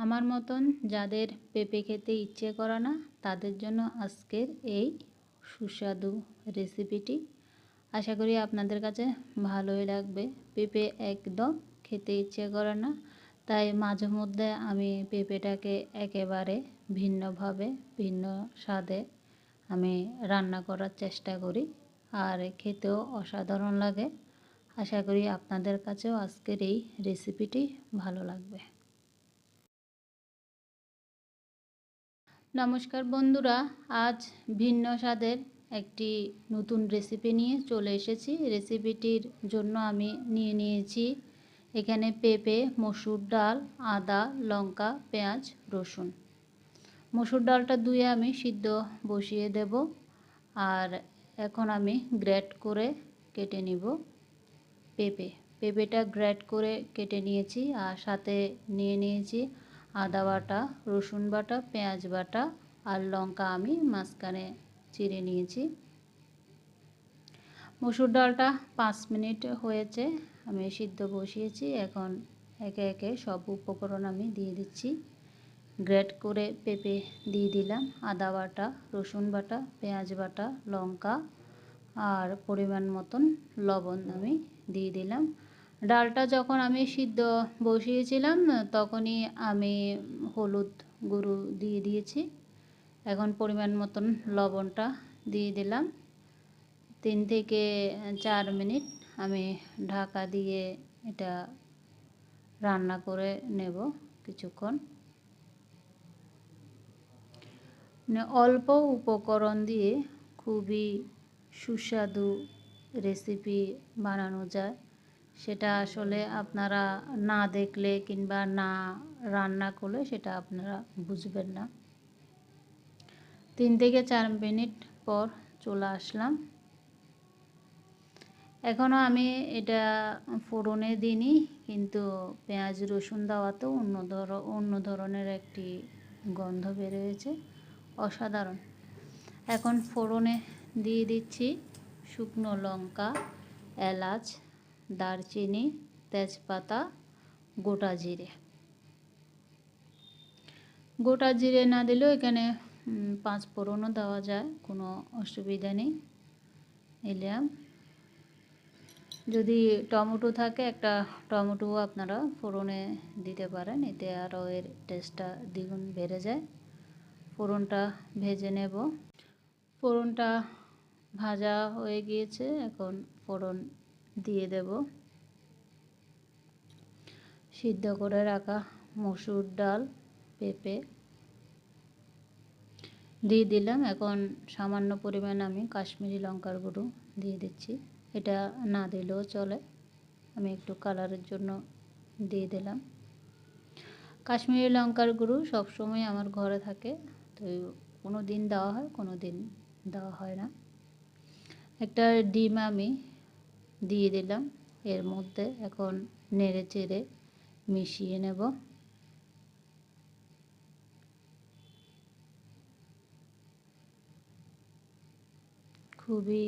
আমার মতন যাদের পেঁপে খেতে ইচ্ছে করে না তাদের জন্য আজকের এই সুস্বাদু রেসিপিটি। আশা করি আপনাদের কাছে ভালোই লাগবে। পেঁপে একদম খেতে ইচ্ছে করে না, তাই মাঝে মধ্যে আমি পেঁপেটাকে একেবারে ভিন্নভাবে ভিন্ন স্বাদে আমি রান্না করার চেষ্টা করি, আর খেতেও অসাধারণ লাগে। আশা করি আপনাদের কাছেও আজকের এই রেসিপিটি ভালো লাগবে। নমস্কার বন্ধুরা, আজ ভিন্ন স্বাদের একটি নতুন রেসিপি নিয়ে চলে এসেছি। রেসিপিটির জন্য আমি নিয়েছি এখানে পেঁপে, মসুর ডাল, আদা, লঙ্কা, পেঁয়াজ, রসুন। মসুর ডালটা ধুয়ে আমি সিদ্ধ বসিয়ে দেব, আর এখন আমি গ্রেট করে কেটে নিব পেঁপেটা গ্রেট করে কেটে নিয়েছি, আর সাথে নিয়েছি আদা বাটা, রসুন বাটা, পেঁয়াজ বাটা আর লঙ্কা আমি মাঝখানে চিড়ে নিয়েছি। মসুর ডালটা 5 মিনিট হয়েছে আমি সিদ্ধ বসিয়েছি। এখন একে একে সব উপকরণ আমি দিয়ে দিচ্ছি। গ্রেট করে পেঁপে দিয়ে দিলাম, আদা বাটা, রসুন বাটা, পেঁয়াজ বাটা, লঙ্কা আর পরিমাণ মতন লবণ আমি দিয়ে দিলাম। ডালটা যখন আমি সিদ্ধ বসিয়েছিলাম তখনই আমি হলুদ গুঁড়ো দিয়ে দিয়েছি। এখন পরিমাণ মতন লবণটা দিয়ে দিলাম। 3 থেকে 4 মিনিট আমি ঢাকা দিয়ে এটা রান্না করে নেব কিছুক্ষণ। অল্প উপকরণ দিয়ে খুবই সুস্বাদু রেসিপি বানানো যায়, সেটা আসলে আপনারা না দেখলে কিংবা না রান্না করলে সেটা আপনারা বুঝবেন না। 3 থেকে 4 মিনিট পর চলে আসলাম। এখনও আমি এটা ফোড়নে দিইনি, কিন্তু পেঁয়াজ রসুন দেওয়াতেও অন্য ধরনের একটি গন্ধ বেরিয়েছে, অসাধারণ। এখন ফোড়নে দিয়ে দিচ্ছি শুকনো লঙ্কা, এলাচ, দারচিনি, তেজপাতা, গোটা জিরে। গোটা জিরে না দিলেও এখানে 5 ফোড়নও দেওয়া যায়, কোনো অসুবিধা নেই। এলাম, যদি টমেটো থাকে একটা টমেটোও আপনারা ফোড়নে দিতে পারেন, এতে আরও এর টেস্টটা দ্বিগুণ বেড়ে যায়। ফোড়নটা ভেজে নেব। ফোড়নটা ভাজা হয়ে গিয়েছে, এখন ফোড়ন দিয়ে দেব সিদ্ধ করে রাখা মসুর ডাল, পেঁপে দিয়ে দিলাম। এখন সামান্য পরিমাণ আমি কাশ্মীরি লঙ্কার গুঁড়ো দিয়ে দিচ্ছি। এটা না দিলেও চলে, আমি একটু কালারের জন্য দিয়ে দিলাম। কাশ্মীরি লঙ্কার গুঁড়ো সবসময় আমার ঘরে থাকে, তো কোনো দিন দেওয়া হয়, কোনো দিন দেওয়া হয় না। একটা ডিম আমি দিয়ে দিলাম এর মধ্যে। এখন নেড়ে চেড়ে মিশিয়ে নেব। খুবই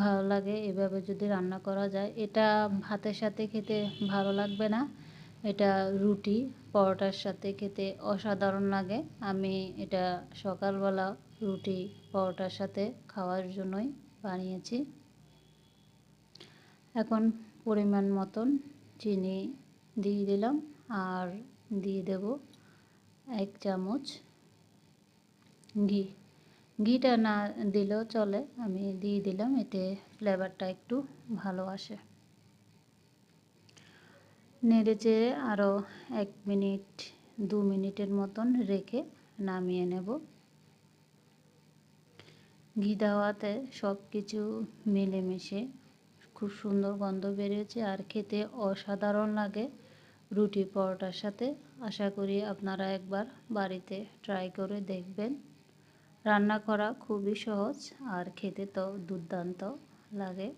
ভালো লাগে এভাবে যদি রান্না করা যায়। এটা ভাতের সাথে খেতে ভালো লাগবে না, এটা রুটি পরোটার সাথে খেতে অসাধারণ লাগে। আমি এটা সকালবেলা রুটি পরোটার সাথে খাওয়ার জন্যই বানিয়েছি। এখন পরিমাণ মতন চিনি দিয়ে দিলাম, আর দিয়ে দেব 1 চামচ ঘিটা না দিলেও চলে, আমি দিয়ে দিলাম, এতে ফ্লেভারটা একটু ভালো আসে। নেড়ে চেড়ে আরও 1 মিনিট 2 মিনিটের মতন রেখে নামিয়ে নেব। ঘি দেওয়াতে সব কিছু মিলেমিশে খুব সুন্দর গন্ধ বেরিয়েছে, আর খেতে অসাধারণ লাগে রুটি পরোটার সাথে। আশা করি আপনারা একবার বাড়িতে ট্রাই করে দেখবেন। রান্না করা খুবই সহজ, আর খেতে তো দুর্দান্ত লাগে।